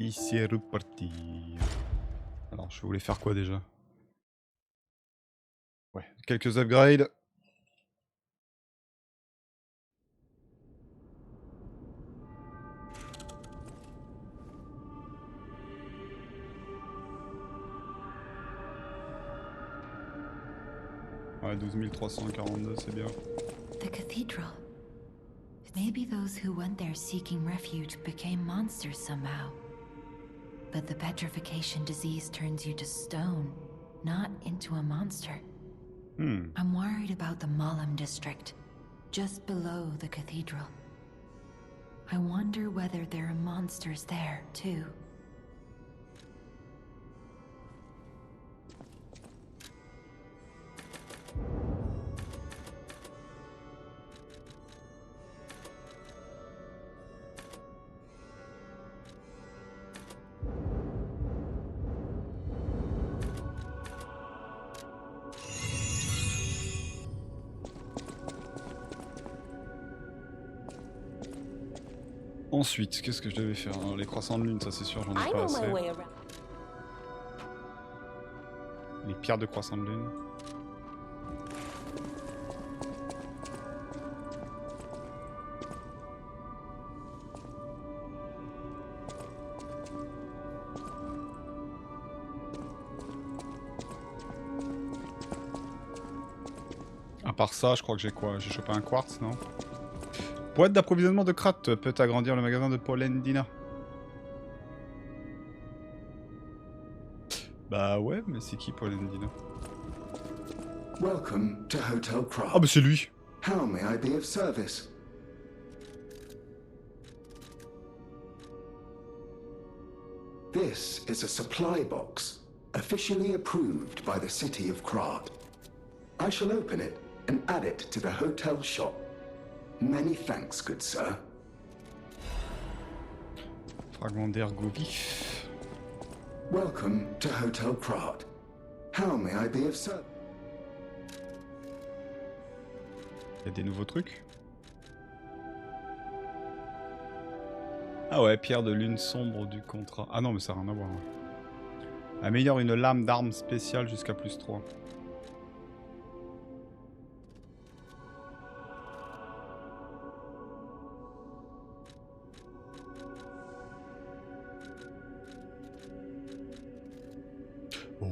Et c'est reparti. Alors, je voulais faire quoi déjà? Ouais, quelques upgrades. Ouais, 12 342, c'est bien. The cathedral. Maybe those who went there seeking refuge became monsters somehow. But the petrification disease turns you to stone, not into a monster. I'm worried about the Malam district, just below the cathedral. I wonder whether there are monsters there, too. Ensuite, qu'est-ce que je devais faire? Les croissants de lune, ça c'est sûr, j'en ai I pas know my assez. way around. Les pierres de croissants de lune. À part ça, je crois que j'ai quoi? J'ai chopé un quartz, non? Boîte d'approvisionnement de Krat peut agrandir le magasin de Polendina. Bah ouais, mais c'est qui Polendina? Welcome to Hotel Krat. Ah bah c'est lui! How may I be of service? This is a supply box, officially approved by the city of Krat. I shall open it and add it to the hotel shop. Many thanks, good sir. Fragment d'ergot vif. Welcome to Hotel Krat. How may I be of service? Il y a des nouveaux trucs. Ah ouais, pierre de lune sombre du contrat. Ah non, mais ça n'a rien à voir. Améliore une lame d'arme spéciale jusqu'à +3. Oh.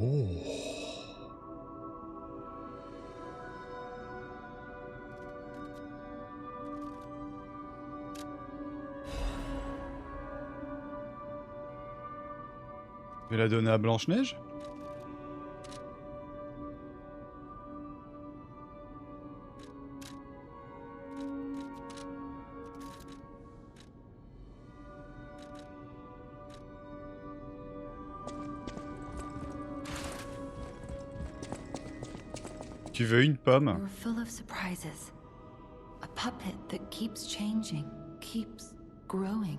Je vais la donner à Blanche-Neige. Tu veux une pomme? You're full of surprises. A puppet that keeps changing, keeps growing.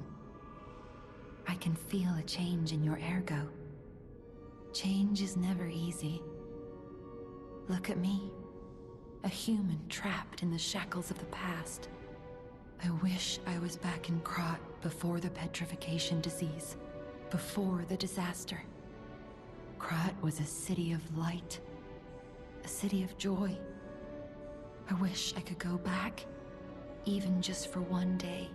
I can feel a change in your ergo. Change is never easy. Look at me. A human trapped in the shackles of the past. I wish I was back in Krat before the petrification disease, before the disaster. Krat was a city of light, a city of joy. I wish I could go back, even just for one day.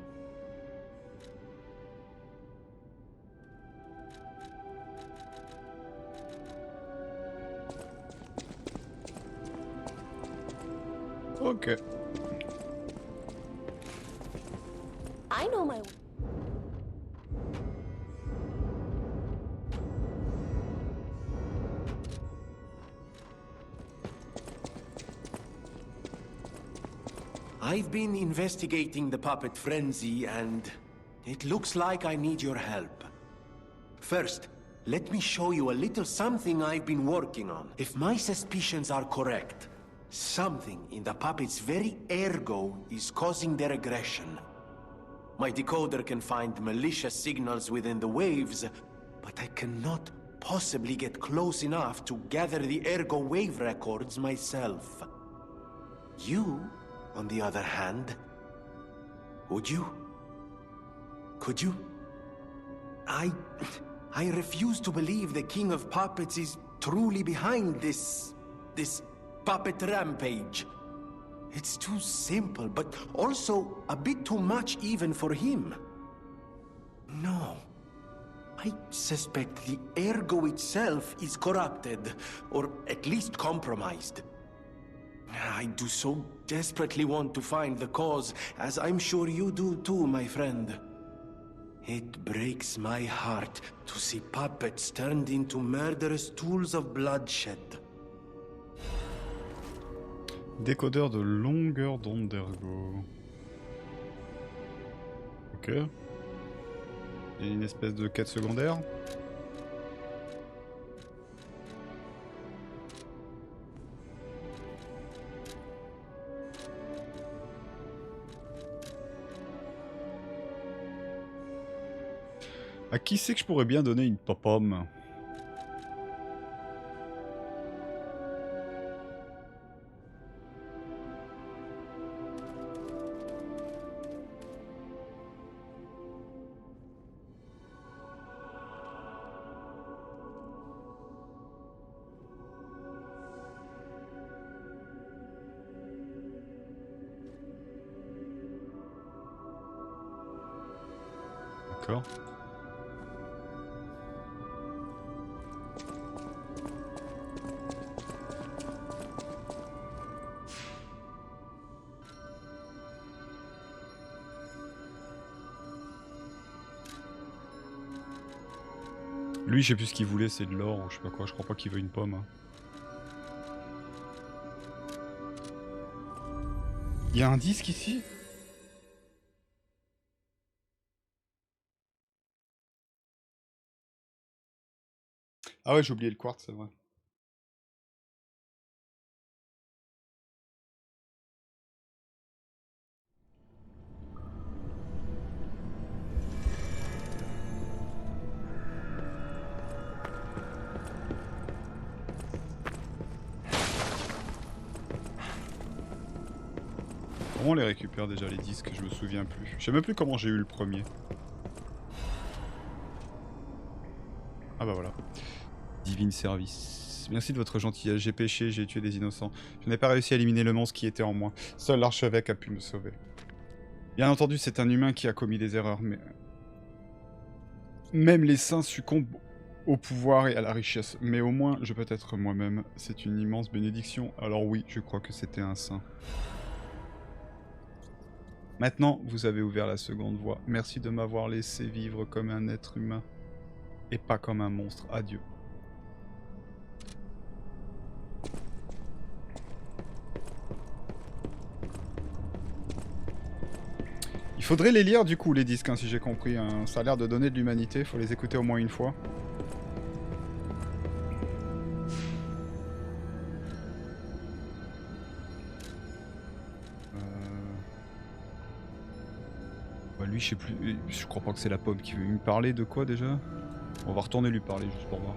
Ok. I know my way. I've been investigating the puppet frenzy, and it looks like I need your help. First, let me show you a little something I've been working on. If my suspicions are correct, something in the puppet's very ergo is causing their aggression. My decoder can find malicious signals within the waves, but I cannot possibly get close enough to gather the ergo wave records myself. You, on the other hand, would you? Could you? I refuse to believe the King of Puppets is truly behind this puppet rampage. It's too simple, but also a bit too much even for him. No. I suspect the ergo itself is corrupted, or at least compromised. I do so desperately want to find the cause, as I'm sure you do too, my friend. It breaks my heart to see puppets turned into murderous tools of bloodshed. Décodeur de longueur d'onde d'ergo. Ok. Il y a une espèce de quête secondaire. À qui c'est que je pourrais bien donner une pop-pomme? D'accord. Lui, je sais plus ce qu'il voulait, c'est de l'or ou je sais pas quoi, je crois pas qu'il veut une pomme. Hein. Il y a un disque ici? Ah ouais, j'ai oublié le quartz, c'est vrai. Comment on les récupère déjà les disques? Je me souviens plus. Je sais même plus comment j'ai eu le premier. Ah bah voilà. Divine service. Merci de votre gentillesse. J'ai péché, j'ai tué des innocents. Je n'ai pas réussi à éliminer le monstre qui était en moi. Seul l'archevêque a pu me sauver. Bien entendu, c'est un humain qui a commis des erreurs, mais... Même les saints succombent au pouvoir et à la richesse. Mais au moins, je peux être moi-même. C'est une immense bénédiction. Alors oui, je crois que c'était un saint. Maintenant, vous avez ouvert la seconde voie. Merci de m'avoir laissé vivre comme un être humain. Et pas comme un monstre. Adieu. Il faudrait les lire du coup les disques hein, si j'ai compris. Hein. Ça a l'air de donner de l'humanité, faut les écouter au moins une fois. Bah, lui je sais plus, je crois pas que c'est la pomme qui veut me parler de quoi déjà. On va retourner lui parler juste pour voir.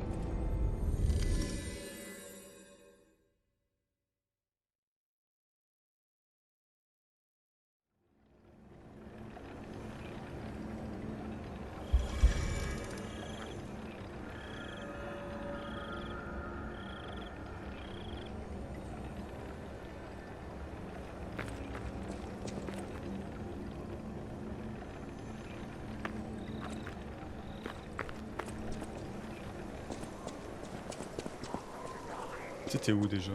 C'était où déjà?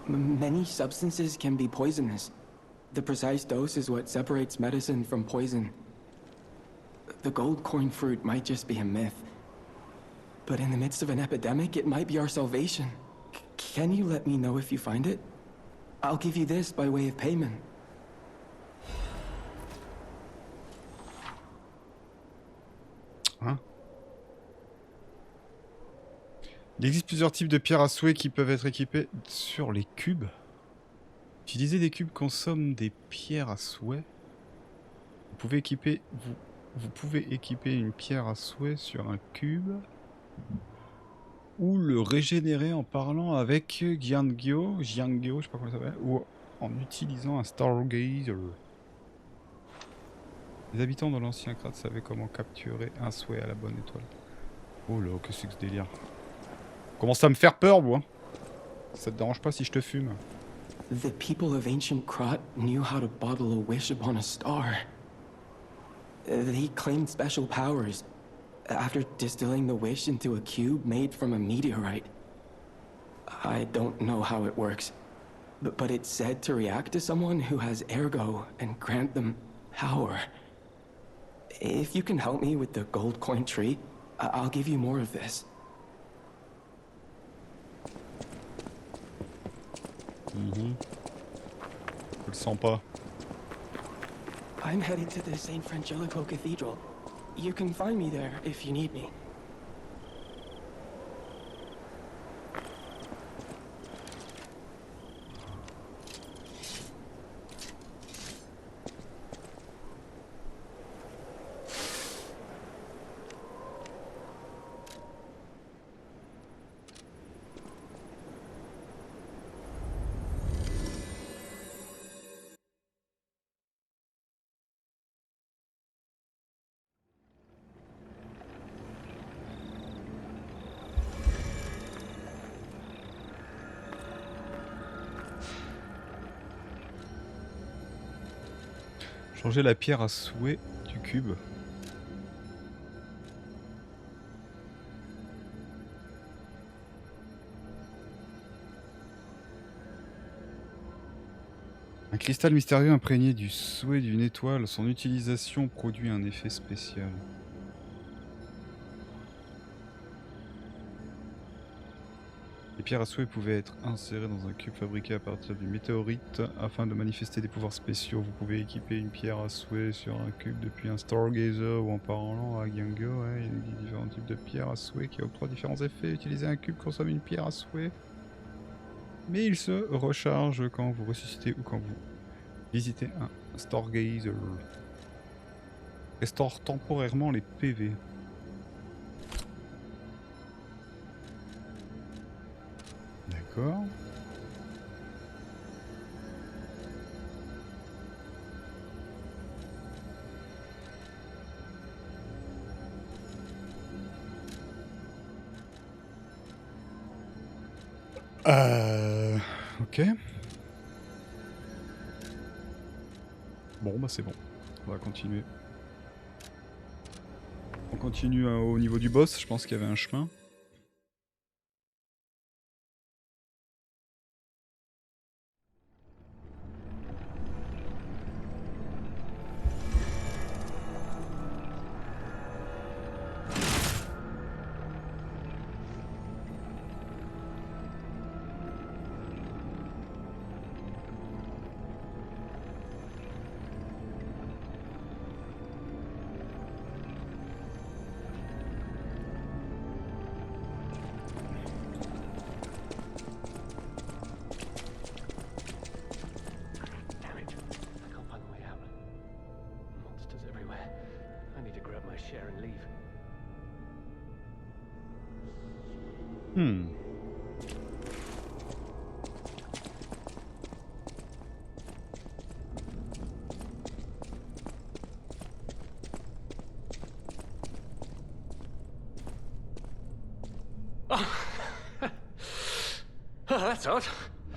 Many substances can be poisonous. The precise dose is what separates medicine from poison. The gold coin fruit might just be a myth. But in the midst of an epidemic, it might be our salvation. Can you let me know if you find it? I'll give you this by way of payment. Hein? Il existe plusieurs types de pierres à souhait qui peuvent être équipées sur les cubes. Utiliser des cubes consomme des pierres à souhait. Vous pouvez équiper une pierre à souhait sur un cube ou le régénérer en parlant avec Jiangyo, je sais pas comment ça s'appelle, ou en utilisant un Stargazer. Les habitants de l'ancien Krat savaient comment capturer un souhait à la bonne étoile. Oh là, que c'est que ce délire. Commence à me faire peur, moi. Ça te dérange pas si je te fume? The people of ancient Krat knew how to bottle a wish upon a star. They claimed special powers after distilling the wish into a cube made from a meteorite. I don't know how it works, but it's said to react to someone who has ergo and grant them power. If you can help me with the gold coin tree, I'll give you more of this. Je le sens pas. I'm headed to the St. Frangelico Cathedral. You can find me there if you need me. Changer la pierre à souhait du cube. Un cristal mystérieux imprégné du souhait d'une étoile. Son utilisation produit un effet spécial. Les pierres à souhait pouvaient être insérées dans un cube fabriqué à partir du météorite afin de manifester des pouvoirs spéciaux. Vous pouvez équiper une pierre à souhait sur un cube depuis un Stargazer ou en parlant à Jiangyo. Ouais, il existe différents types de pierres à souhait qui octroient différents effets. Utiliser un cube consomme une pierre à souhait, mais il se recharge quand vous ressuscitez ou quand vous visitez un Stargazer. Restaure temporairement les PV. D'accord. Ok. Bon, bah c'est bon. On va continuer. On continue au niveau du boss. Je pense qu'il y avait un chemin. Damn it. I can't find the way out. Monsters everywhere. I need to grab my share and leave. Oh, that's odd.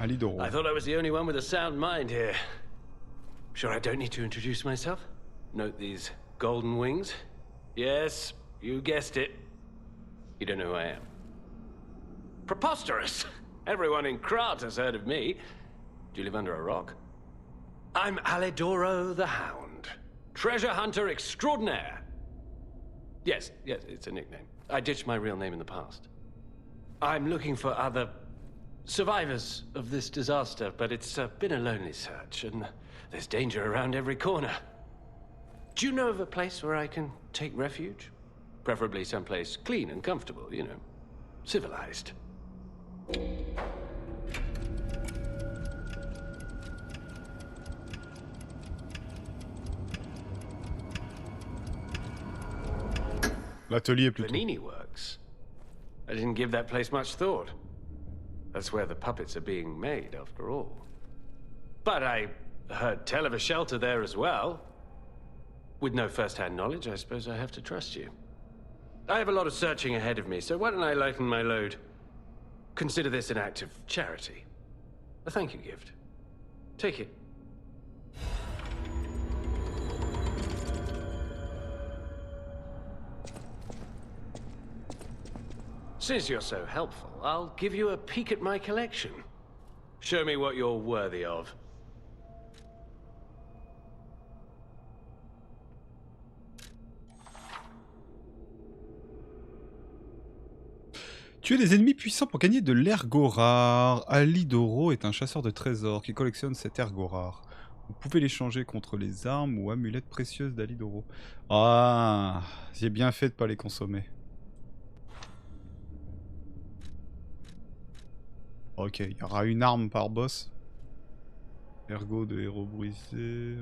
Alidoro. I thought I was the only one with a sound mind here. Sure I don't need to introduce myself? Note these golden wings? Yes, you guessed it. You don't know who I am. Preposterous! Everyone in Krat has heard of me. Do you live under a rock? I'm Alidoro the Hound. Treasure hunter extraordinaire. Yes, it's a nickname. I ditched my real name in the past. I'm looking for other survivors of this disaster, but it's been a lonely search, and there's danger around every corner. Do you know of a place where I can take refuge? Preferably someplace clean and comfortable, you know, civilized. L'atelier plutôt. Vanini Works. I didn't give that place much thought. That's where the puppets are being made, after all. But I heard tell of a shelter there as well. With no first-hand knowledge, I suppose I have to trust you. I have a lot of searching ahead of me, so why don't I lighten my load? Consider this an act of charity. A thank you gift. Take it. Since you're so helpful, I'll give you a peek at my collection. Show me what you're worthy of. Tuer des ennemis puissants pour gagner de l'ergot rare. Alidoro est un chasseur de trésors qui collectionne cet ergot rare. Vous pouvez l'échanger contre les armes ou amulettes précieuses d'Alidoro. Ah, j'ai bien fait de pas les consommer. Ok, il y aura une arme par boss. Ergot de héros brisé.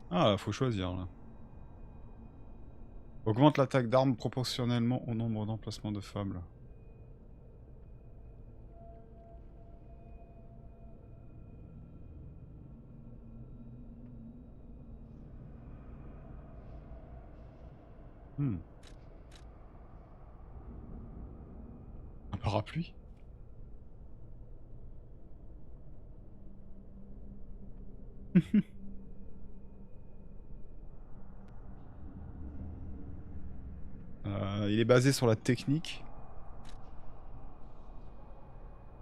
Ah, faut choisir là. Augmente l'attaque d'armes proportionnellement au nombre d'emplacements de fables. Un parapluie? Il est basé sur la technique.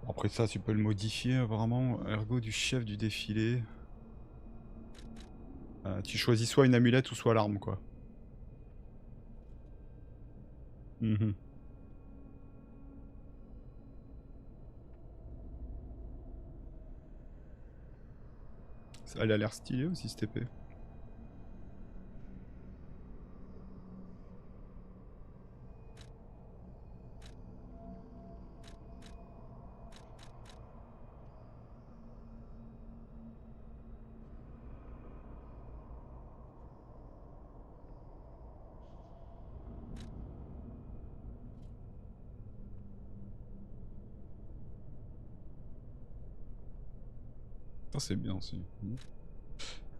Après ça, tu peux le modifier apparemment. Ergot du chef du défilé. Tu choisis soit une amulette ou soit l'arme, quoi. Elle a l'air stylée aussi, cette épée. Ça c'est bien aussi.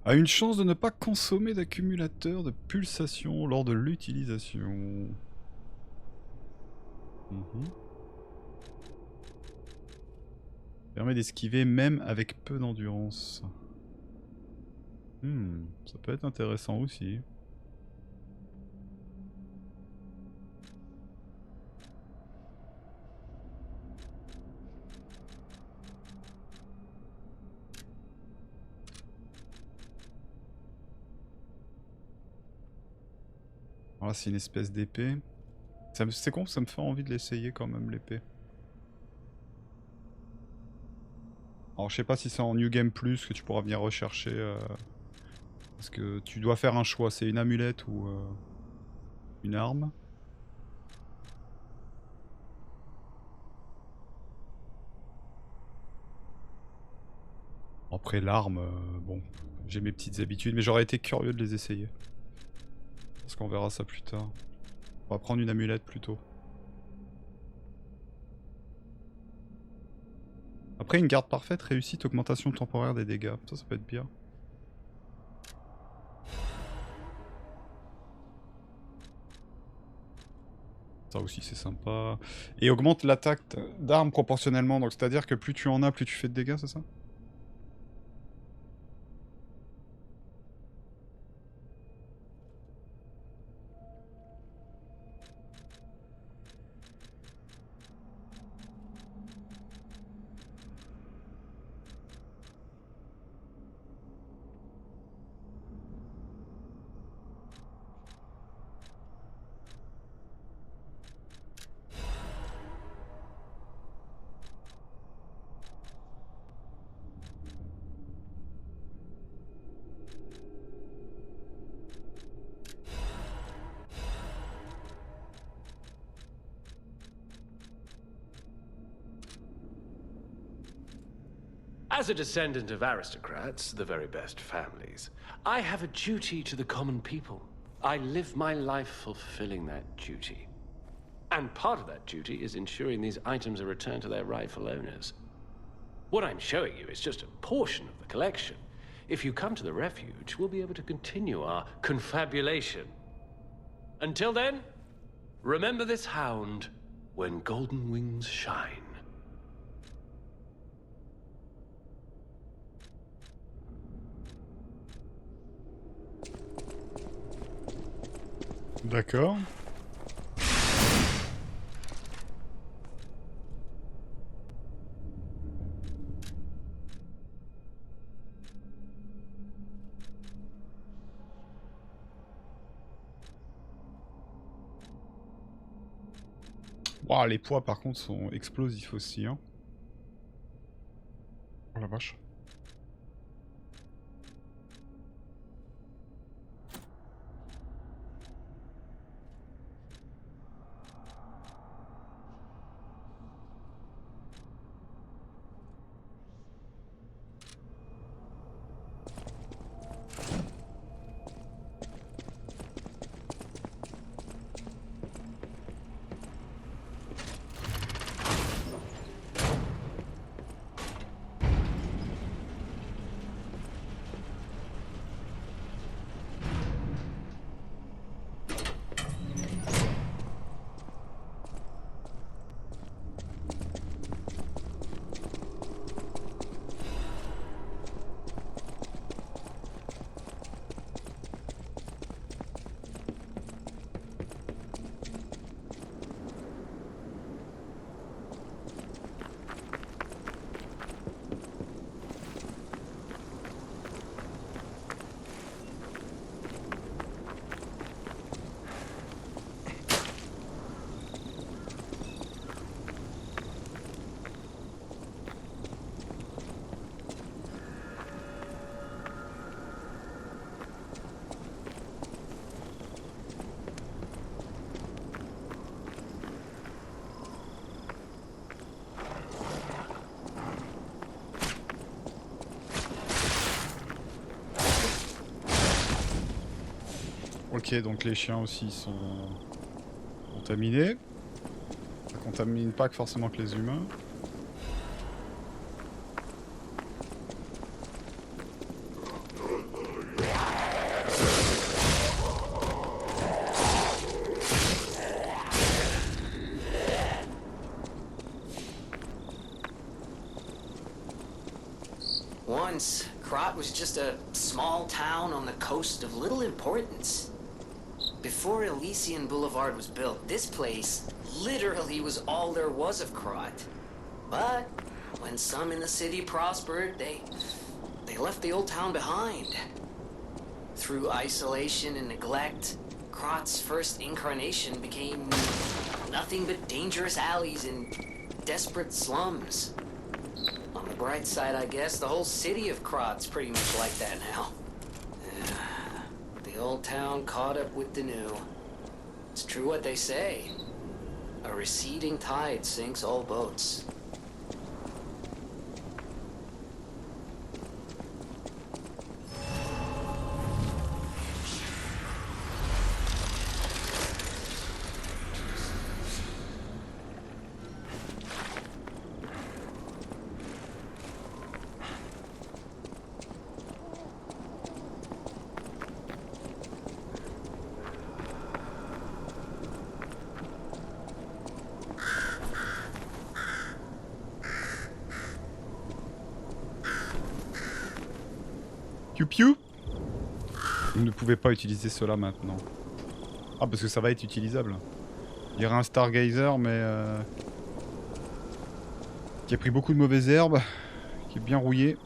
A une chance de ne pas consommer d'accumulateur de pulsations lors de l'utilisation. Permet d'esquiver même avec peu d'endurance. Ça peut être intéressant aussi. Voilà, c'est une espèce d'épée. C'est con, ça me fait envie de l'essayer quand même, l'épée. Alors je sais pas si c'est en New Game Plus que tu pourras venir rechercher. Parce que tu dois faire un choix, c'est une amulette ou une arme. Après l'arme, bon, j'ai mes petites habitudes, mais j'aurais été curieux de les essayer. Parce qu'on verra ça plus tard. On va prendre une amulette plutôt. Après une garde parfaite, réussite, augmentation temporaire des dégâts. Ça peut être bien. Ça aussi c'est sympa. Et augmente l'attaque d'armes proportionnellement, donc c'est-à-dire que plus tu en as, plus tu fais de dégâts, c'est ça? As a descendant of aristocrats, the very best families, I have a duty to the common people. I live my life fulfilling that duty. And part of that duty is ensuring these items are returned to their rightful owners. What I'm showing you is just a portion of the collection. If you come to the refuge, we'll be able to continue our confabulation. Until then, remember this hound when golden wings shine. D'accord. Ouah, les poids par contre sont explosifs aussi, hein. Oh la vache. Ok, donc les chiens aussi sont contaminés. Ça contamine pas forcément que les humains. Once, Krat was just a small town on the coast of little importance. Before Elysian Boulevard was built, this place literally was all there was of Krat. But when some in the city prospered, they left the old town behind. Through isolation and neglect, Krat's first incarnation became nothing but dangerous alleys and desperate slums. On the bright side, I guess, the whole city of Krat's pretty much like that now. The old town caught up with the new. It's true what they say. A receding tide sinks all boats. Piu piu. Vous ne pouvez pas utiliser cela maintenant. Ah, parce que ça va être utilisable. Il y aurait un Stargazer, mais... qui a pris beaucoup de mauvaises herbes. Qui est bien rouillé.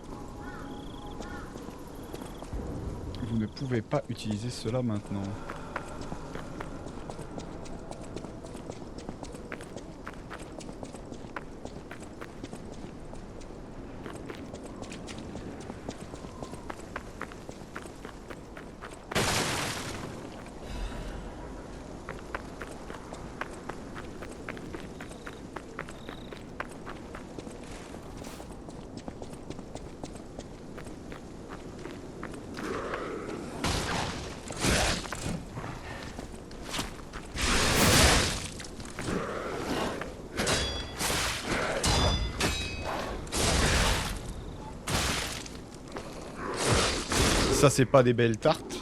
Vous ne pouvez pas utiliser cela maintenant. Ça, c'est pas des belles tartes.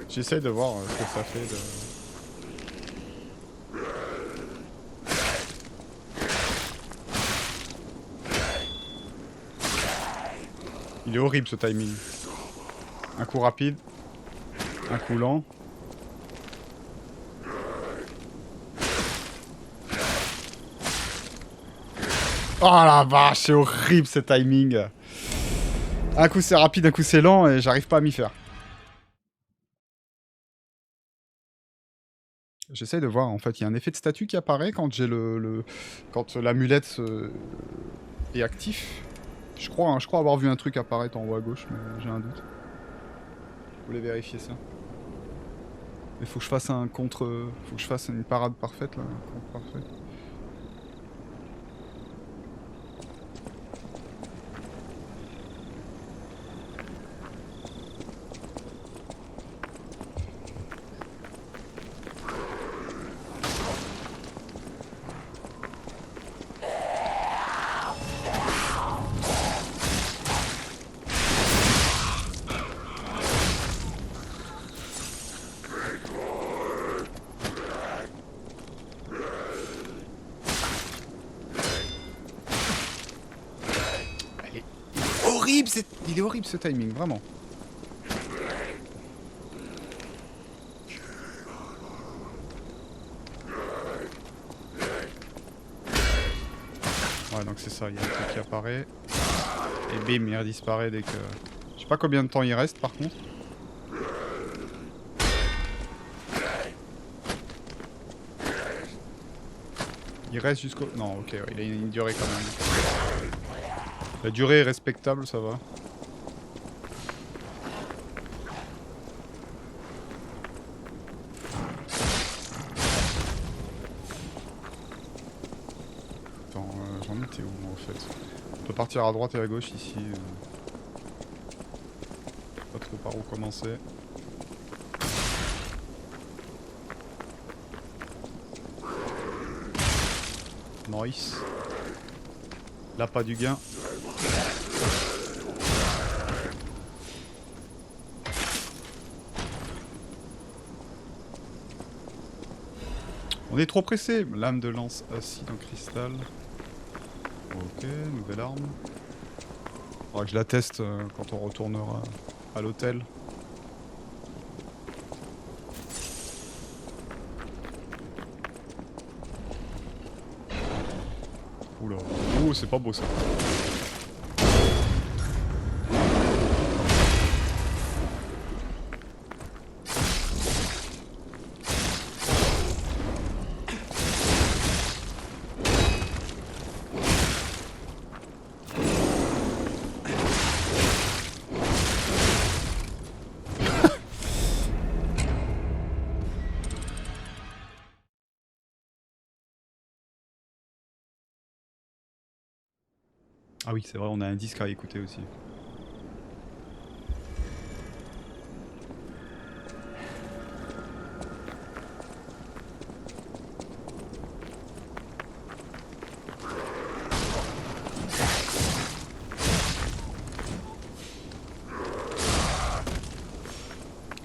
J'essaie de voir ce que ça fait de... Il est horrible ce timing. Un coup rapide. Un coup lent. Oh la vache, c'est horrible ce timing. Un coup c'est rapide, un coup c'est lent et j'arrive pas à m'y faire. J'essaie de voir, en fait, il y a un effet de statue qui apparaît quand j'ai quand l'amulette est actif. Je crois avoir vu un truc apparaître en haut à gauche, mais j'ai un doute. Je voulais vérifier ça. Mais faut que je fasse un contre... Faut que je fasse une parade parfaite, là. Un contre parfait. Il est horrible ce timing, vraiment. Ouais, donc c'est ça, il y a un truc qui apparaît. Et bim, il disparaît dès que... Je sais pas combien de temps il reste par contre. Il reste jusqu'au... Non, ok, ouais, il a une durée quand même. La durée est respectable, ça va. Attends, j'en étais où moi en fait? On peut partir à droite et à gauche ici. Pas trop par où commencer. Nice. Là, pas du gain. On est trop pressé. Lame de lance acide en cristal. Ok, nouvelle arme. Faudra que je la teste quand on retournera à l'hôtel. Oula. Oh, c'est pas beau ça. Ah oui, c'est vrai, on a un disque à écouter aussi.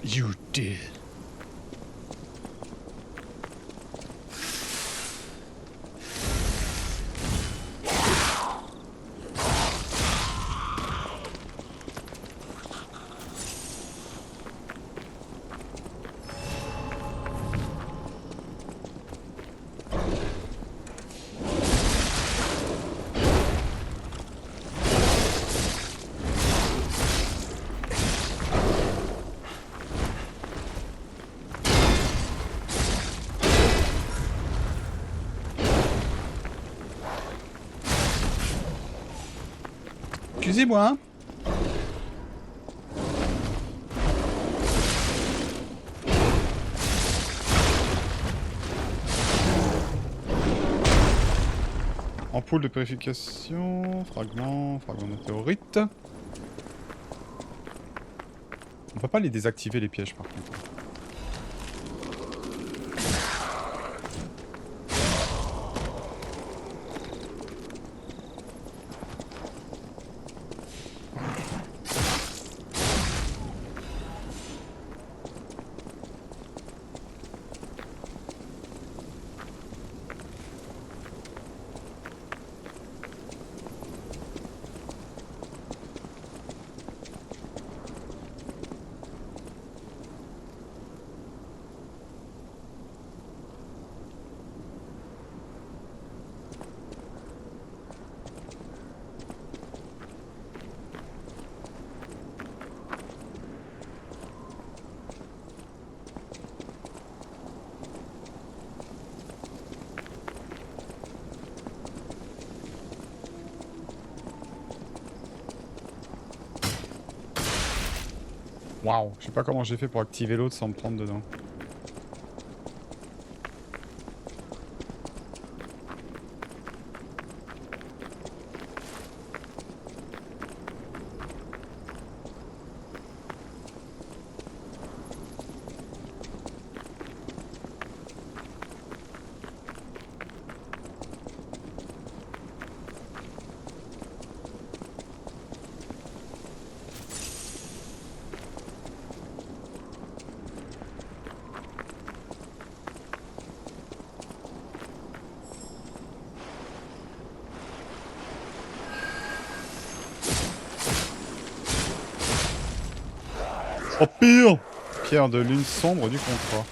You did. Excusez-moi. Ampoule de purification, fragment météorite. On peut pas les désactiver les pièges par contre. Waouh, je sais pas comment j'ai fait pour activer l'autre sans me prendre dedans. Oh pire! Pierre de lune sombre du contrat.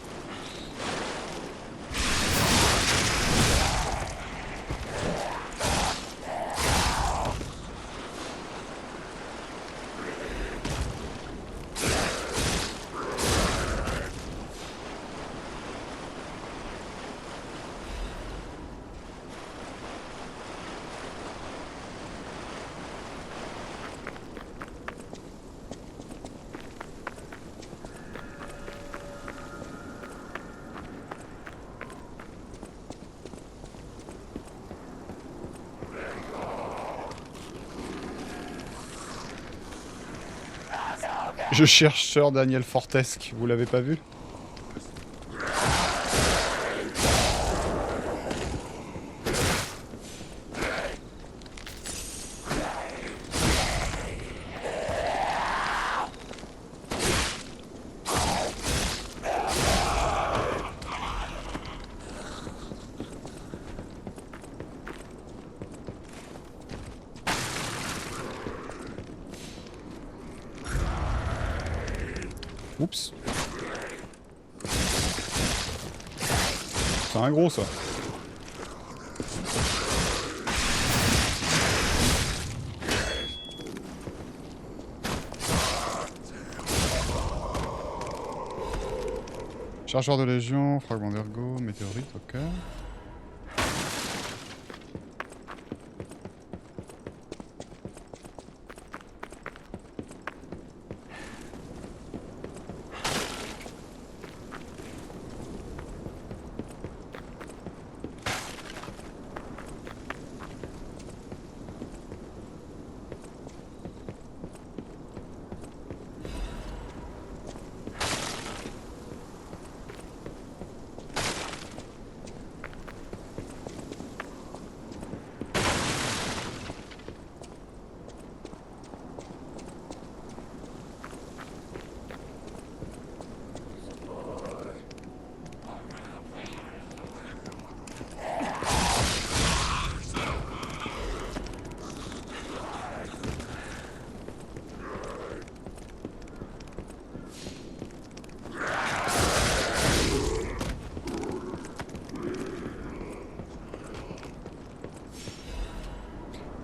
Je cherche Sir Daniel Fortesque, vous l'avez pas vu? Oups. C'est un gros ça. Chargeur de légion, fragment d'ergot, météorite, ok.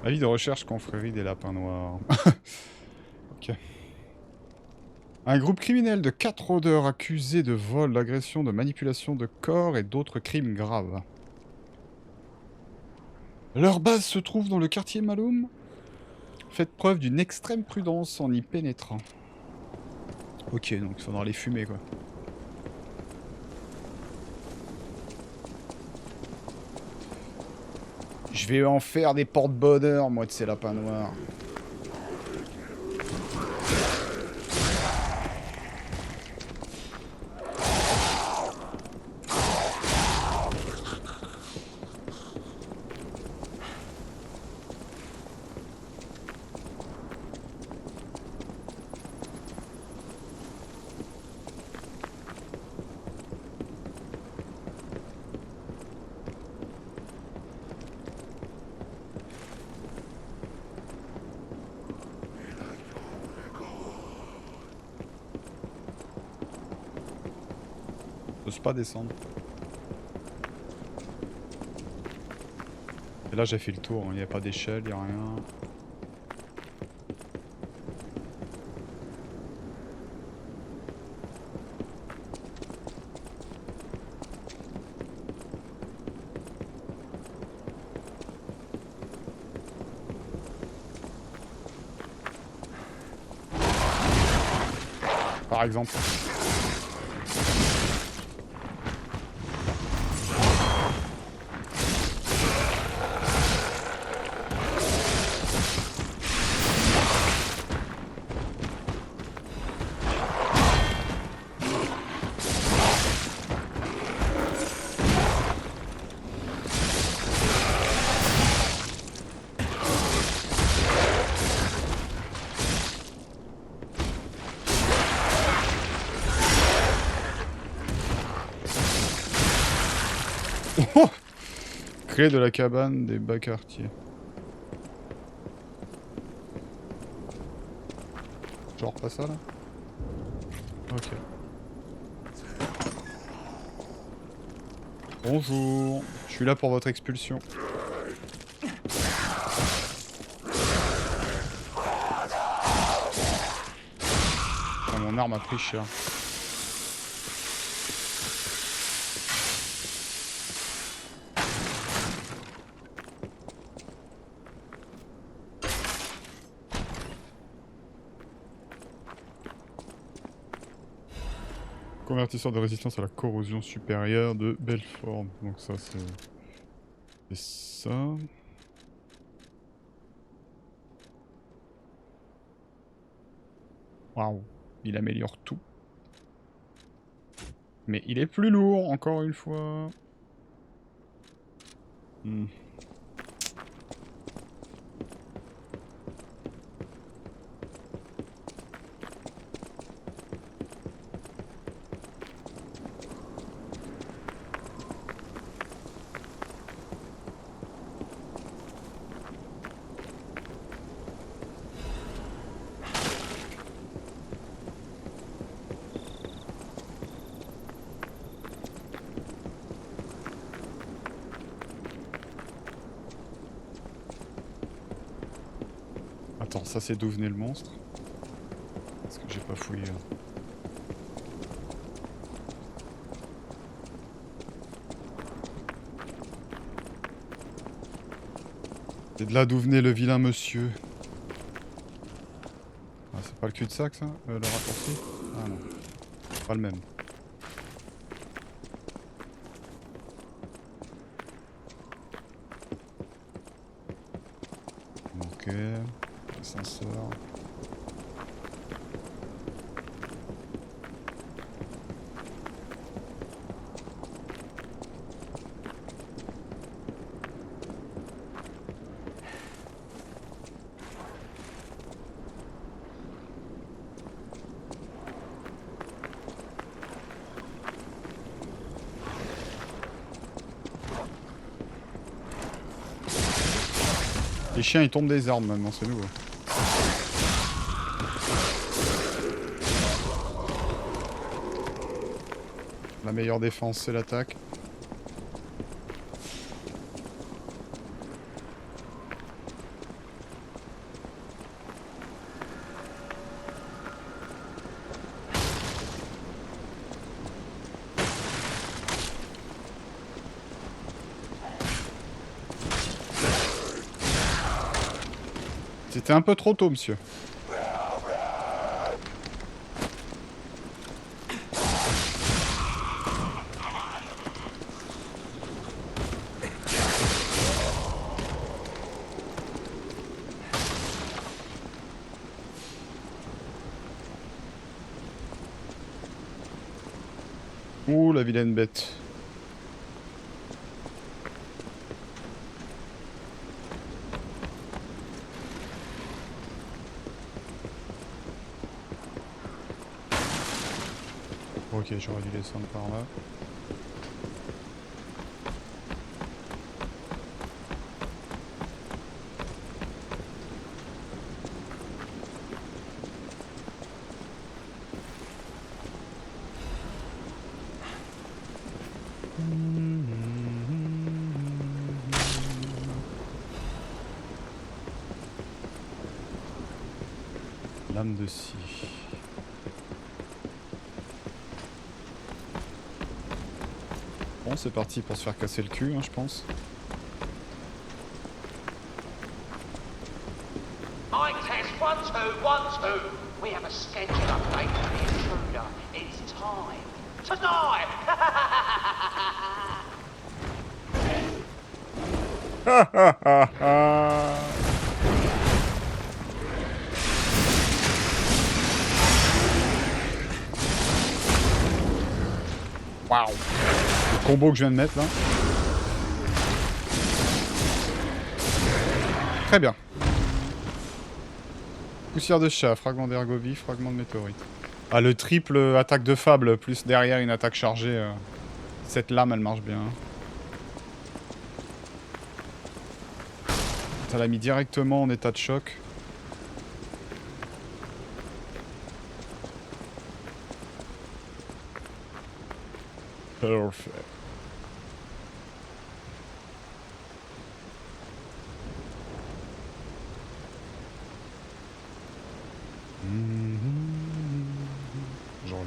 Avis de recherche confrérie des lapins noirs. Ok. Un groupe criminel de 4 rôdeurs accusés de vol, d'agression, de manipulation de corps et d'autres crimes graves. Leur base se trouve dans le quartier Maloum. Faites preuve d'une extrême prudence en y pénétrant. Ok, donc il faudra les fumer, quoi. Je vais en faire des porte-bonheur, moi, de ces lapins noirs. J'ose pas descendre. Et là j'ai fait le tour, il n'y a pas d'échelle, il n'y a rien. Par exemple. Clé de la cabane des bas quartiers. Genre pas ça là? Ok. Bonjour, je suis là pour votre expulsion. Ah, mon arme a pris cher. Convertisseur de résistance à la corrosion supérieure de Belfort. Donc ça c'est ça. Waouh, il améliore tout. Mais il est plus lourd, encore une fois. Attends, ça c'est d'où venait le monstre? Parce que j'ai pas fouillé. C'est de là d'où venait le vilain monsieur. Ah, c'est pas le cul-de-sac ça? Le raccourci? Ah non. Pas le même. Ok. Ascenseur. Les chiens ils tombent des arbres maintenant, c'est nouveau. La meilleure défense c'est l'attaque. C'était un peu trop tôt, monsieur. Ouh, la vilaine bête. Ok, j'aurais dû descendre par là. Lame de scie. Bon, c'est parti pour se faire casser le cul, hein, je pense. Mic test 1 2 1 2. We have a schedule update for the intruder. It's time. Tonight! Waouh! Le combo que je viens de mettre là. Très bien. Poussière de chat, fragment d'ergovie, fragment de météorite. Ah, le triple attaque de fable, plus derrière une attaque chargée. Cette lame, elle marche bien. Ça l'a mis directement en état de choc. Perfect. Je reviens.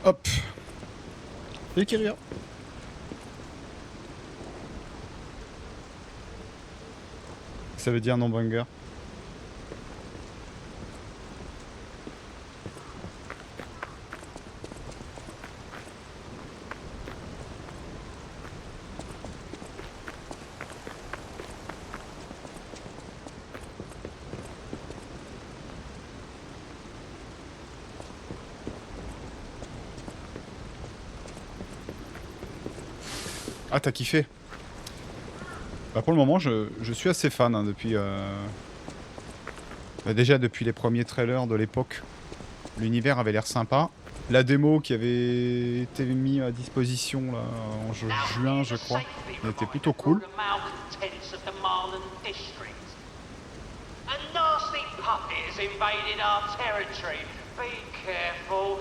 Hop. Et Kyria. Ça veut dire non banger. Ah, t'as kiffé? Bah pour le moment, je suis assez fan hein, depuis... Bah, déjà depuis les premiers trailers de l'époque. L'univers avait l'air sympa. La démo qui avait été mise à disposition là, en juin, je crois, elle était plutôt cool. A nasty puppet has invaded our territory. Be careful.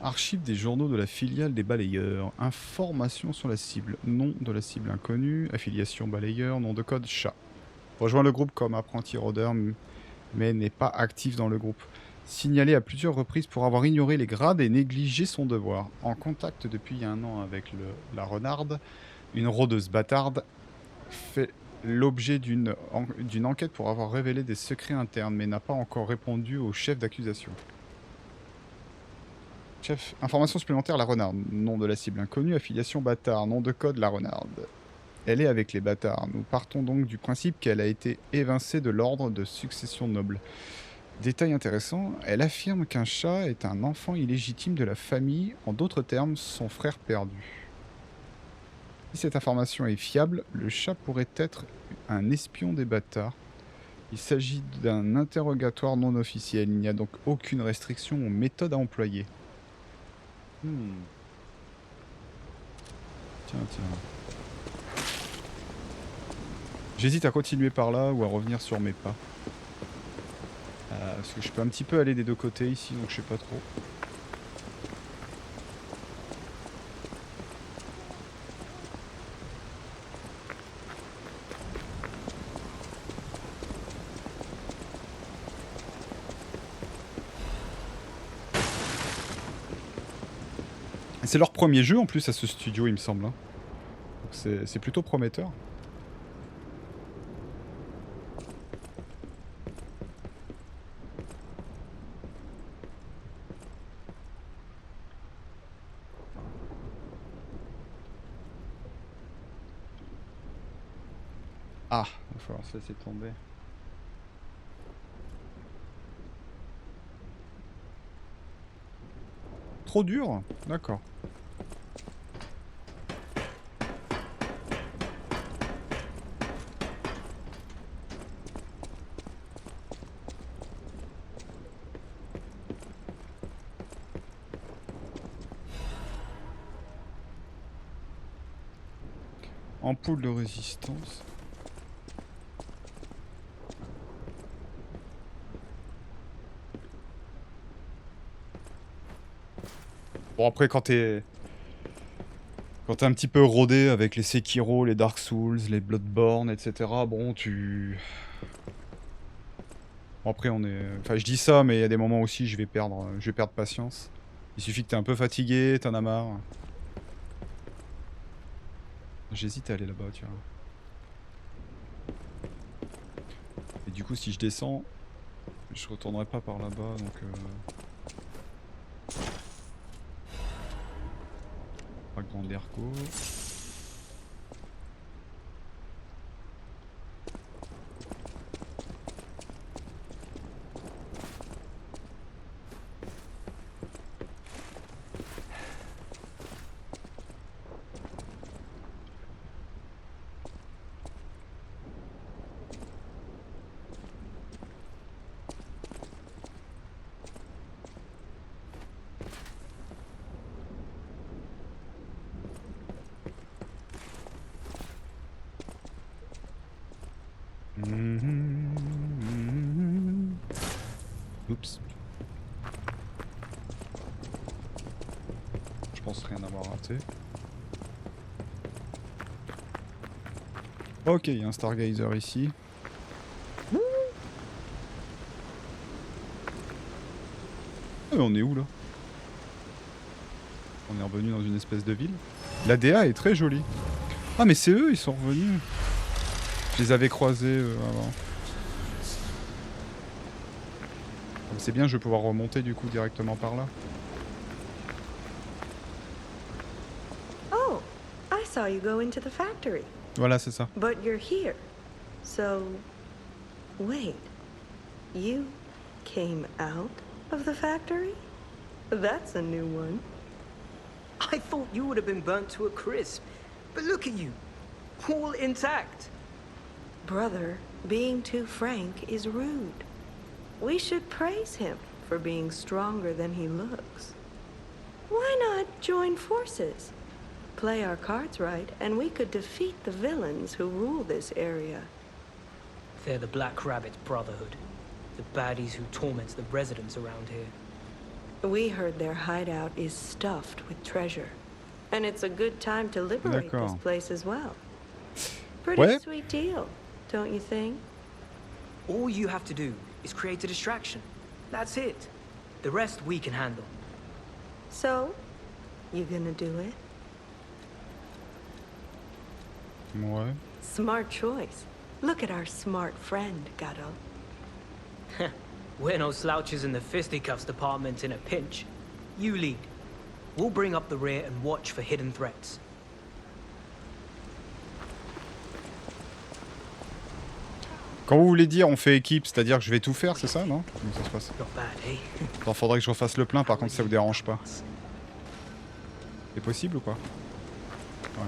Archives des journaux de la filiale des balayeurs. Informations sur la cible. Nom de la cible inconnue. Affiliation balayeur. Nom de code chat. Rejoint le groupe comme apprenti rôdeur, mais n'est pas actif dans le groupe. Signalé à plusieurs reprises pour avoir ignoré les grades et négligé son devoir. En contact depuis 1 an avec la renarde, une rôdeuse bâtarde fait l'objet d'une enquête pour avoir révélé des secrets internes, mais n'a pas encore répondu au chef d'accusation. Chef, information supplémentaire, la renarde. Nom de la cible inconnue, affiliation bâtard, nom de code, la renarde. Elle est avec les bâtards. Nous partons donc du principe qu'elle a été évincée de l'ordre de succession noble. Détail intéressant, elle affirme qu'un chat est un enfant illégitime de la famille, en d'autres termes, son frère perdu. Si cette information est fiable, le chat pourrait être un espion des bâtards. Il s'agit d'un interrogatoire non officiel, il n'y a donc aucune restriction aux méthodes à employer. Tiens. J'hésite à continuer par là ou à revenir sur mes pas. Parce que je peux un petit peu aller des deux côtés ici, donc je sais pas trop. C'est leur premier jeu en plus à ce studio, il me semble. Hein. C'est plutôt prometteur. Ah, il va falloir se laisser tomber. Trop dur? D'accord. Ampoule de résistance. Bon après quand t'es un petit peu rodé avec les Sekiro, les Dark Souls, les Bloodborne, etc. Bon tu... Bon après on est... Enfin je dis ça mais il y a des moments aussi je vais perdre patience. Il suffit que t'es un peu fatigué, t'en as marre. J'hésite à aller là-bas tu vois. Et du coup si je descends, je retournerai pas par là-bas donc... Grand d'Erco. Oups. Je pense rien avoir raté. Ok, il y a un Stargazer ici. Ah, mais on est où là? On est revenu dans une espèce de ville. La DA est très jolie. Ah mais c'est eux, ils sont revenus. Je les avais croisés avant. C'est bien, je vais pouvoir remonter du coup directement par là. Oh, I saw you go into the factory. Voilà, c'est ça. But you're here. So, wait. You came out of the factory? That's a new one. I thought you would have been burnt to a crisp. But look at you. All intact. Brother, being too frank is rude. We should praise him for being stronger than he looks. Why not join forces? Play our cards right, and we could defeat the villains who rule this area. They're the Black Rabbit Brotherhood. The baddies who torment the residents around here. We heard their hideout is stuffed with treasure. And it's a good time to liberate this place as well. Pretty sweet deal, don't you think? All you have to do is create a distraction. That's it. The rest we can handle. So, you gonna do it? Ouais. Smart choice. Look at our smart friend, Gato. We're no slouches in the fisticuffs department in a pinch. You lead. We'll bring up the rear and watch for hidden threats. Quand vous voulez dire on fait équipe, c'est-à-dire que je vais tout faire, c'est ça, non? Comment ça se passe? Not bad, eh? Attends, faudrait que je refasse le plein, par contre, si ça vous dérange pas. C'est possible ou quoi? Ouais.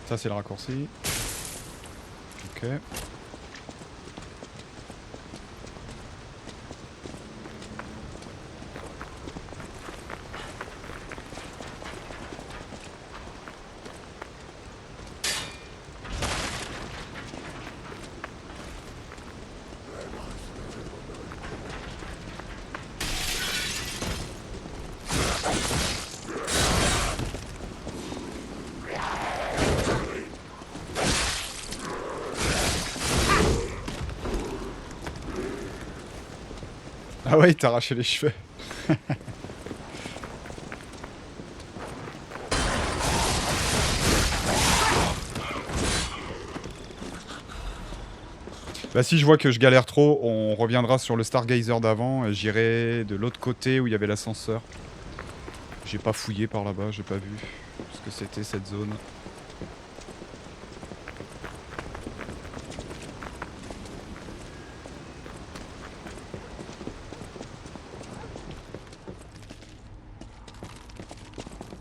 Ça, c'est le raccourci. Ok. Ah ouais, il t'a arraché les cheveux. Bah si je vois que je galère trop, on reviendra sur le Stargazer d'avant et j'irai de l'autre côté où il y avait l'ascenseur. J'ai pas fouillé par là-bas, j'ai pas vu ce que c'était cette zone.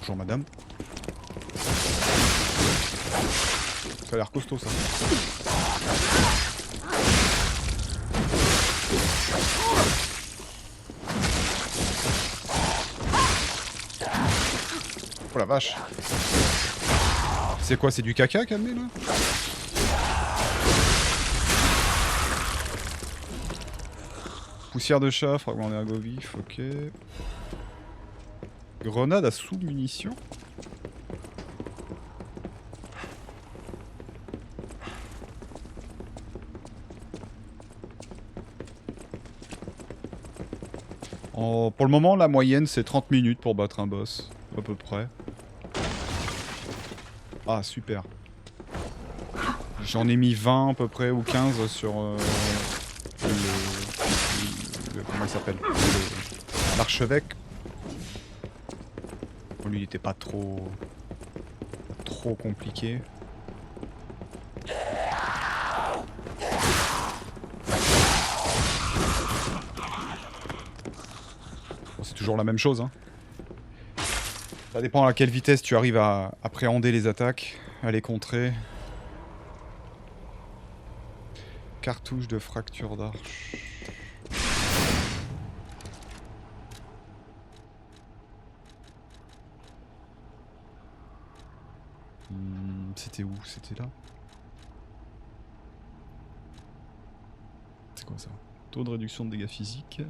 Bonjour madame. Ça a l'air costaud ça. Oh la vache. C'est quoi, c'est du caca qu'elle met là? Poussière de chat, fragment d'ergot vif, ok. Grenade à sous-munitions. Pour le moment, la moyenne c'est 30 minutes pour battre un boss, à peu près. Ah, super. J'en ai mis 20 à peu près, ou 15 sur comment il s'appelle, l'archevêque. Lui, il était pas trop compliqué. Bon, c'est toujours la même chose, hein. Ça dépend à quelle vitesse tu arrives à appréhender les attaques, à les contrer. Cartouche de fracture d'arche. C'était où? C'était là? C'est quoi ça? Taux de réduction de dégâts physiques.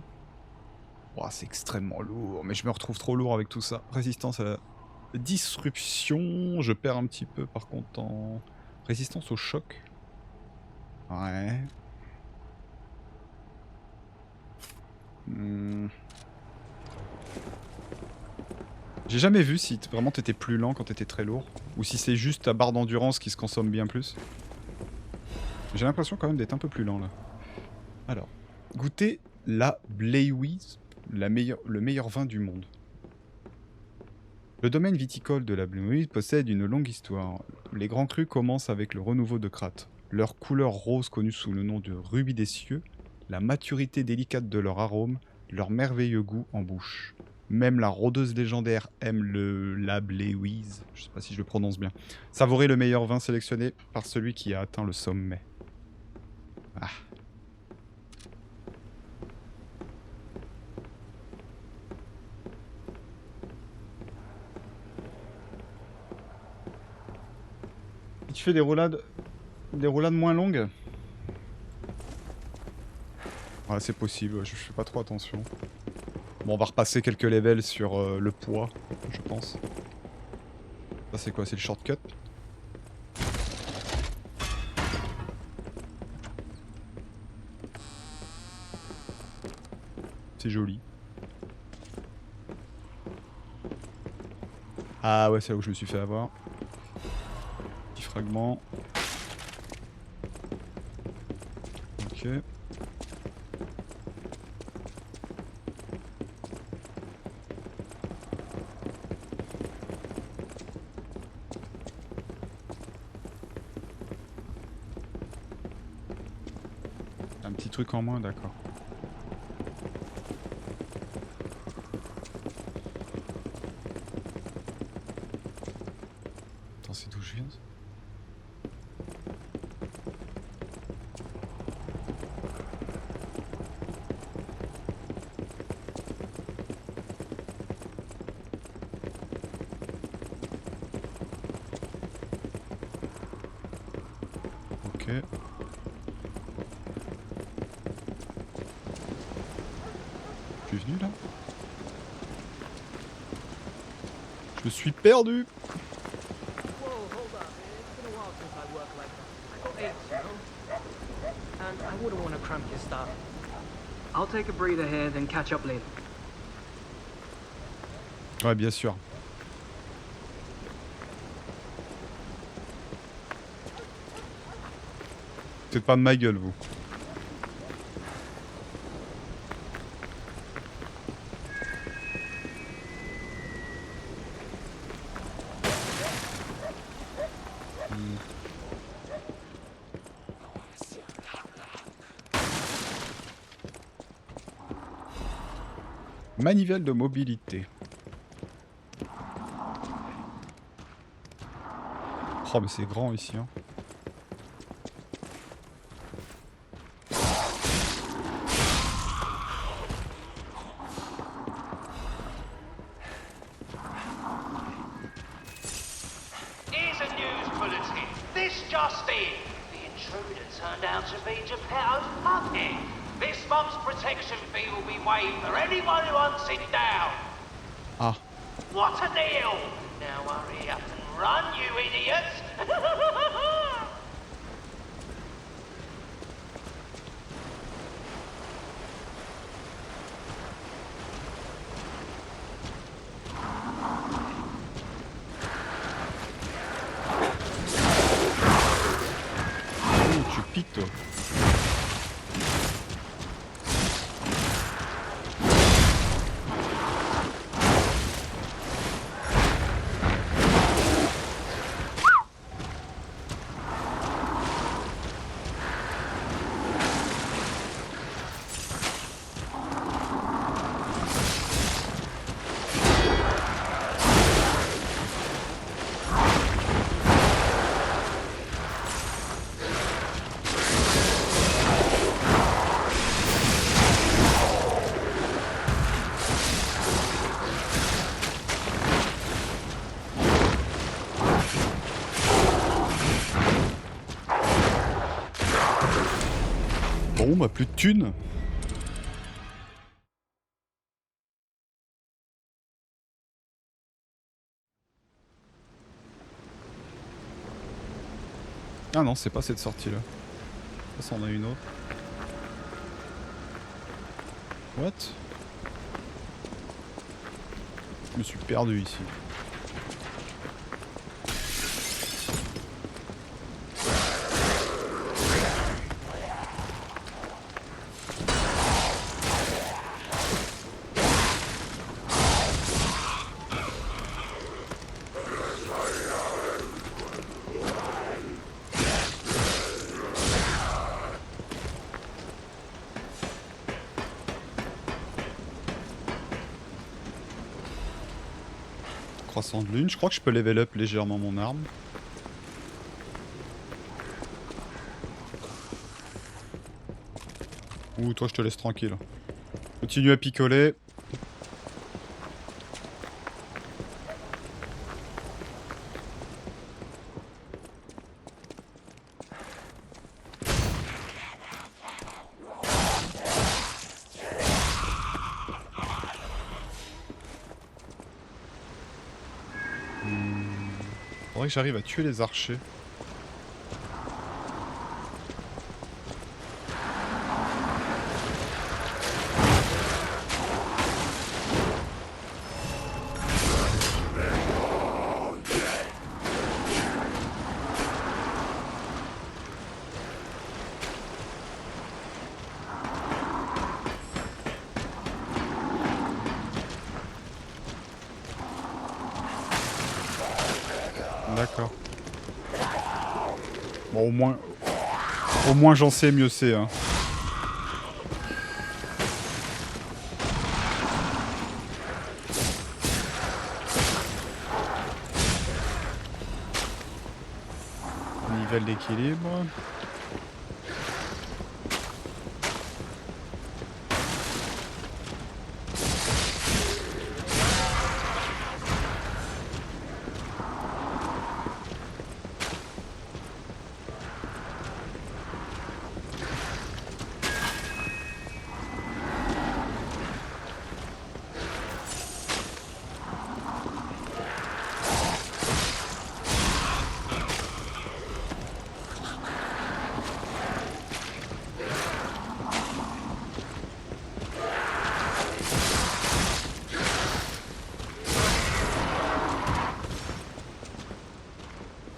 Oh, c'est extrêmement lourd, mais je me retrouve trop lourd avec tout ça. Résistance à la disruption. Je perds un petit peu par contre en résistance au choc. Ouais. J'ai jamais vu si vraiment t'étais plus lent quand t'étais très lourd. Ou si c'est juste ta barre d'endurance qui se consomme bien plus. J'ai l'impression quand même d'être un peu plus lent là. Alors, goûtez la Blaywise, le meilleur vin du monde. Le domaine viticole de la Blaywise possède une longue histoire. Les grands crus commencent avec le renouveau de Krat. Leur couleur rose connue sous le nom de rubis des cieux, la maturité délicate de leur arôme, leur merveilleux goût en bouche. Même la rôdeuse légendaire aime la Blaywise, je sais pas si je le prononce bien. Savourez le meilleur vin sélectionné par celui qui a atteint le sommet. Ah. Tu fais des roulades moins longues? Ouais, c'est possible, je fais pas trop attention. Bon, on va repasser quelques levels sur le poids, je pense. Ça c'est quoi? C'est le shortcut? C'est joli. Ah ouais, c'est là où je me suis fait avoir. Petit fragment. Ok. Un petit truc en moins, d'accord. Attends, c'est d'où je viens? Ok. Je suis venu là? Je me suis perdu! Whoa, hold up. It's been a while since I worked like that. I got aches, you know? And I wouldn't want to cramp your style. I'll take a breather here, then catch up later. Ouais, bien sûr. Peut-être pas de ma gueule, vous. Manivelle de mobilité. Oh mais c'est grand ici hein. Here's a news bulletin. This just in. The intruder turned out to be Geppetto's puppet. This month's protection fee will be waived for anyone who hunts it down. Ah. What a deal! Now hurry up and run, you idiots! Oh, tu piques toi. Bon bah plus de thunes. Ah non, c'est pas cette sortie là. Ça en a une autre. What? Je me suis perdu ici. Croissant de lune, je crois que je peux level up légèrement mon arme. Ouh, toi je te laisse tranquille. Continue à picoler. Faudrait que j'arrive à tuer les archers. D'accord. Bon, au moins j'en sais, mieux c'est. Hein. Nivelle d'équilibre.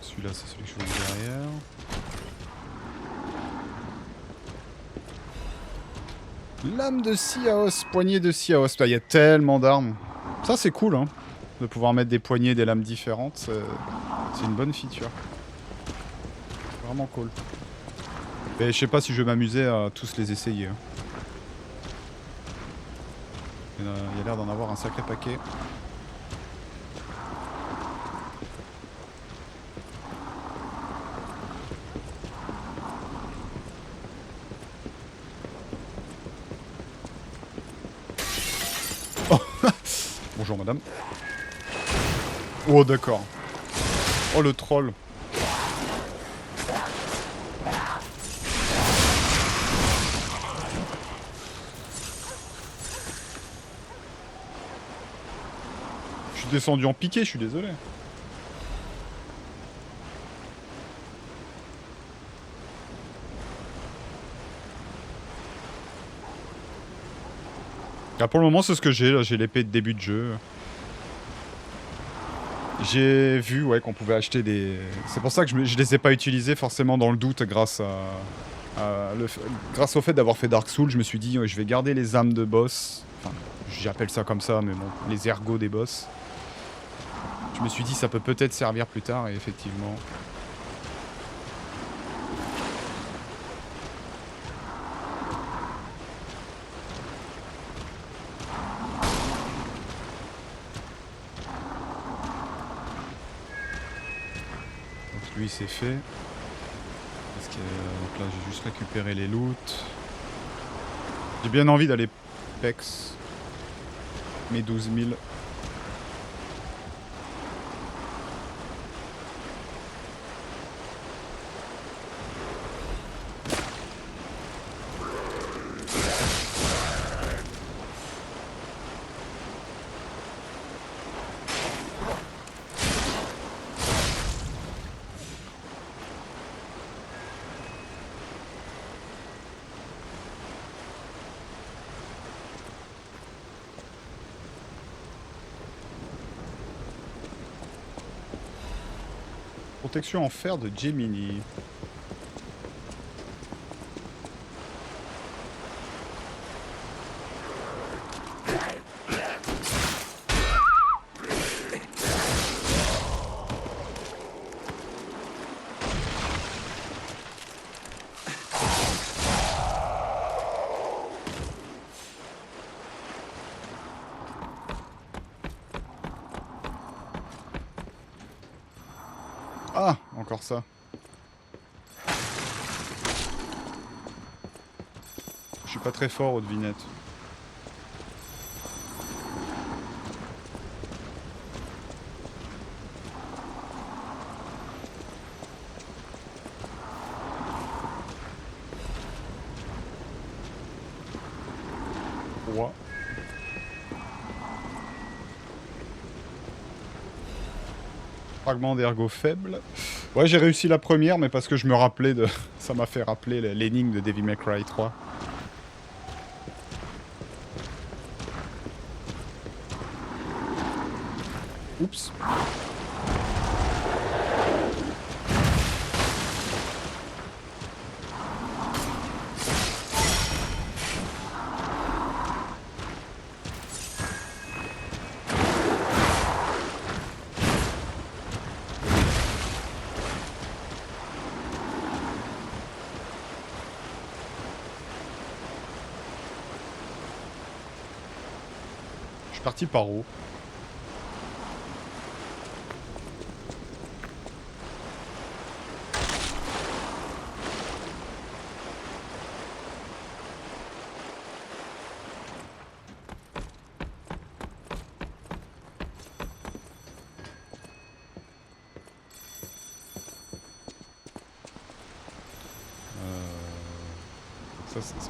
Celui-là, c'est celui que je veux derrière. Lame de Siaos, poignée de Siaos. Il y a tellement d'armes. Ça, c'est cool, hein. De pouvoir mettre des poignées, des lames différentes. C'est une bonne feature. Vraiment cool. Mais je sais pas si je vais m'amuser à tous les essayer. Hein. Il y a l'air d'en avoir un sacré paquet. Bonjour madame. Oh d'accord. Oh le troll. Je suis descendu en piqué, je suis désolé. Ah, pour le moment, c'est ce que j'ai. Là, j'ai l'épée de début de jeu. J'ai vu qu'on pouvait acheter des... C'est pour ça que je les ai pas utilisés forcément dans le doute grâce grâce au fait d'avoir fait Dark Souls. Je me suis dit, je vais garder les âmes de boss. Enfin, j'appelle ça comme ça, mais bon, les ergots des boss. Je me suis dit, ça peut peut-être servir plus tard, et effectivement... Lui c'est fait. Parce que, donc là j'ai juste récupéré les loots. J'ai bien envie d'aller pex mes 12 000. Protection en fer de Gemini. Ah, encore ça. Je suis pas très fort aux devinettes. Roi. Ah, fragments d'ergot faibles. Ouais, j'ai réussi la première, mais parce que je me rappelais de... Ça m'a fait rappeler l'énigme de Devil May Cry 3. Oups. Je suis parti par où?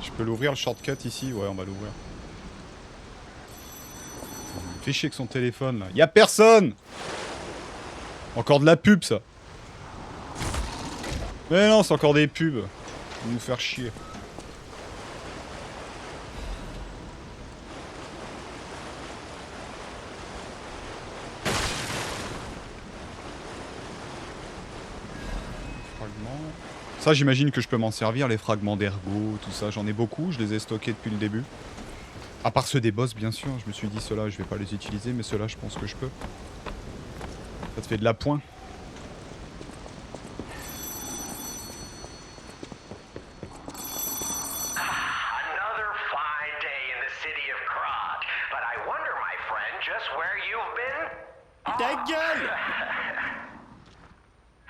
Je peux l'ouvrir le shortcut ici? Ouais, on va l'ouvrir. Fait chier avec son téléphone là. Y'a personne! Encore de la pub ça. Mais non, c'est encore des pubs. Ils vont nous faire chier. Ça, j'imagine que je peux m'en servir, les fragments d'ergot, tout ça. J'en ai beaucoup, je les ai stockés depuis le début. À part ceux des boss, bien sûr. Je me suis dit, ceux-là, je vais pas les utiliser, mais ceux-là, je pense que je peux. Ça te fait de la pointe. Another fine day in the city of Krat, but I wonder, my friend, just where you've been? Ta gueule!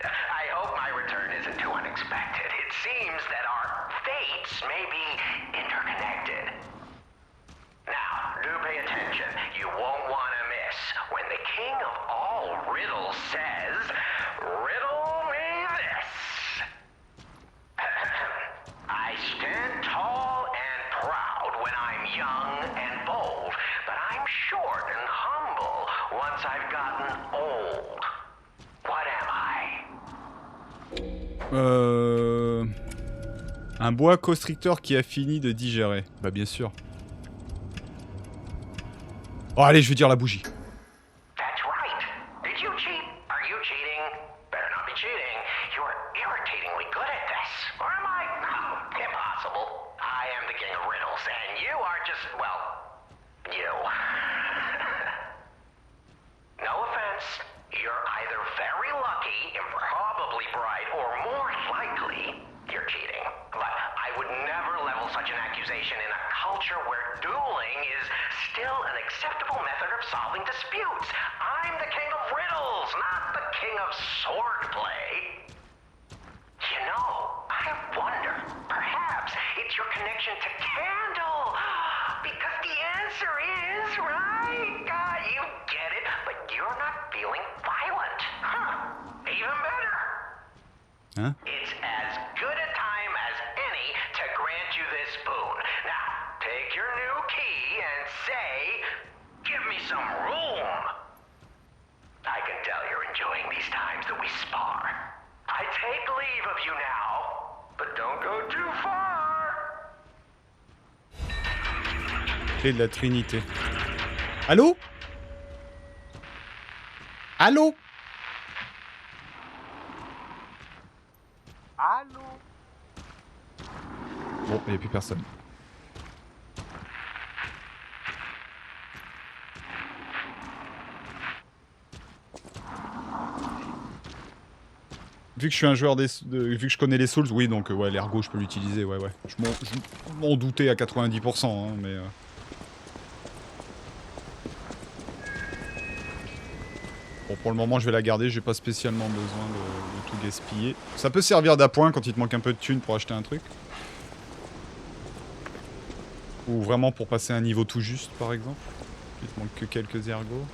I hope my return isn't too unexpected. It seems that our fates may be interconnected. Now, do pay attention. You won't want to miss when the king of all riddles says, "Riddle me this." I stand tall and proud when I'm young and bold, but I'm short and humble once I've gotten old. What am I? Un boa constrictor qui a fini de digérer. Bah bien sûr. Oh allez, je vais dire la bougie. That's right. Did you cheat? Are you cheating? Better not be cheating. You're irritatingly good at this. Or am I? Oh, impossible. I am the king of riddles, and you are just, well, you. No offense. You're either very lucky, improbably bright, or more likely, you're cheating. But I would never level such an accusation in a culture where dueling is still an acceptable method of solving disputes. I'm the king of riddles, not the king of swordplay. You know, I wonder, perhaps it's your connection to Candle. Because the answer is, right? You get it, but you're not feeling violent. Huh. Even better. Hein? It's as good a time as any to grant you this boon. Now, take your new key and say, "Give me some room." I can tell you're enjoying these times that we spar. I take leave of you now, but don't go too far. Clé de la Trinité. Allô? Allô? Allô? Bon, il n'y a plus personne. Vu que je suis un joueur vu que je connais les Souls, oui, donc ouais, l'ergot, je peux l'utiliser, ouais. Je m'en doutais à 90%, hein, mais... Bon, pour le moment, je vais la garder, j'ai pas spécialement besoin de tout gaspiller. Ça peut servir d'appoint quand il te manque un peu de thunes pour acheter un truc. Ou vraiment pour passer un niveau tout juste, par exemple. Il te manque que quelques ergots.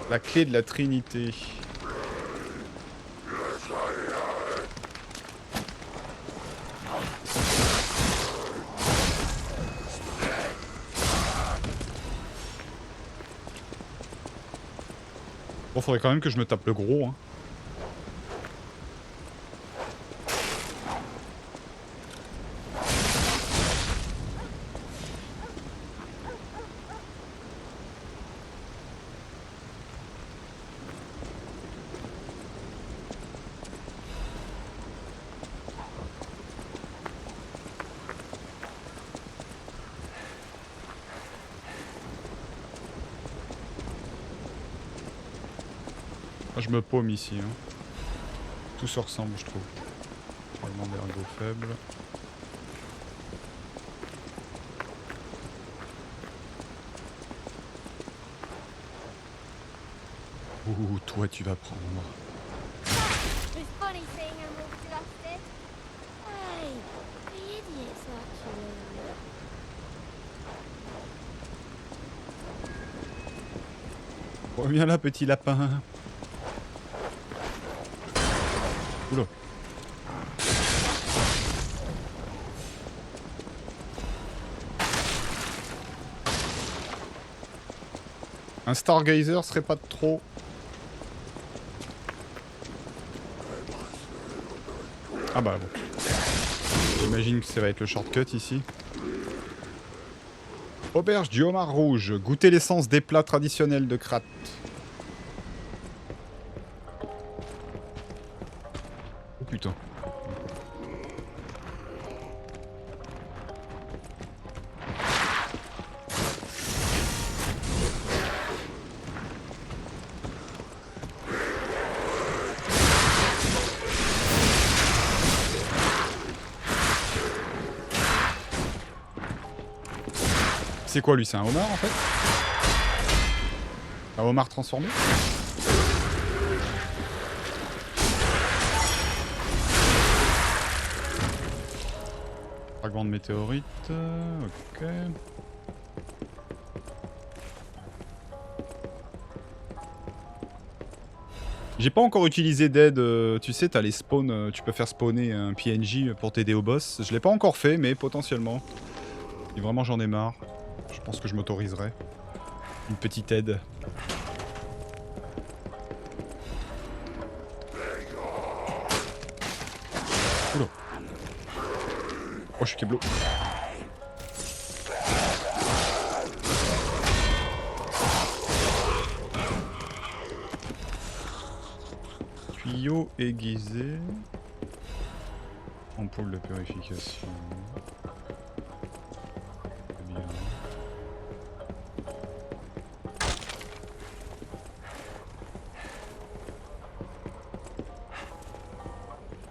La clé de la Trinité. Bon, faudrait quand même que je me tape le gros, hein. Moi, je me paume ici, hein. Tout se ressemble, je trouve. Vraiment d'ergo faible. Ouh, toi tu vas prendre. It's funny seeing him all exhausted. Hey, the idiots actually. Reviens là, petit lapin. Oula. Un Stargazer serait pas de trop. Ah bah bon. J'imagine que ça va être le shortcut ici. Auberge du homard rouge. Goûtez l'essence des plats traditionnels de Krat. Oh putain. C'est quoi lui? C'est un homard en fait? Un homard transformé? Fragment de météorite. Ok. J'ai pas encore utilisé d'aide. Tu sais, t'as les spawns. Tu peux faire spawner un PNJ pour t'aider au boss. Je l'ai pas encore fait, mais potentiellement. Et vraiment, j'en ai marre. Je pense que je m'autoriserai une petite aide. Oula. Oh, je suis keblo. Tuyau aiguisé. Ampoule de purification. Bien.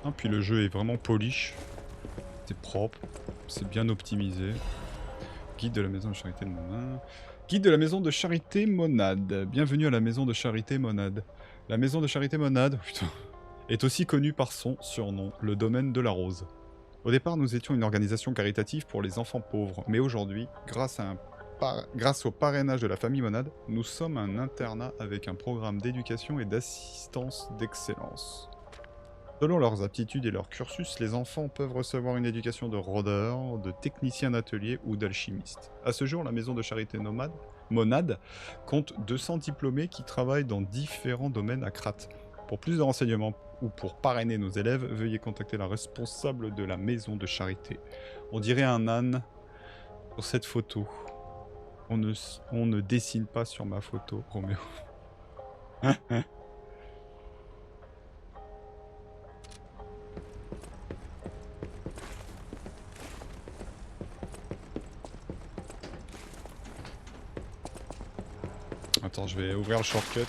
Ah, puis le jeu est vraiment polish. C'est propre. C'est bien optimisé. Guide de la maison de charité de Monade. Guide de la maison de charité Monade. Bienvenue à la maison de charité Monade. La maison de charité Monade, putain, est aussi connue par son surnom, le domaine de la rose. Au départ, nous étions une organisation caritative pour les enfants pauvres, mais aujourd'hui, grâce au parrainage de la famille Monade, nous sommes un internat avec un programme d'éducation et d'assistance d'excellence. Selon leurs aptitudes et leur cursus, les enfants peuvent recevoir une éducation de rôdeur, de technicien d'atelier ou d'alchimiste. À ce jour, la maison de charité Monade compte 200 diplômés qui travaillent dans différents domaines à Krat. Pour plus de renseignements ou pour parrainer nos élèves, veuillez contacter la responsable de la maison de charité. On dirait un âne sur cette photo. On ne dessine pas sur ma photo, Roméo. Attends, je vais ouvrir le shortcut.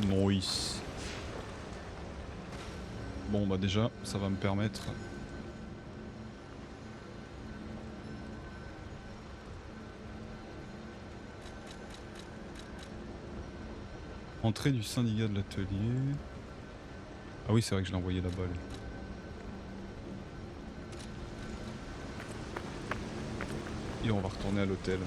Nice. Bon bah déjà, ça va me permettre... Entrée du syndicat de l'atelier. Ah oui, c'est vrai que je l'ai envoyé là-bas. Et on va retourner à l'hôtel.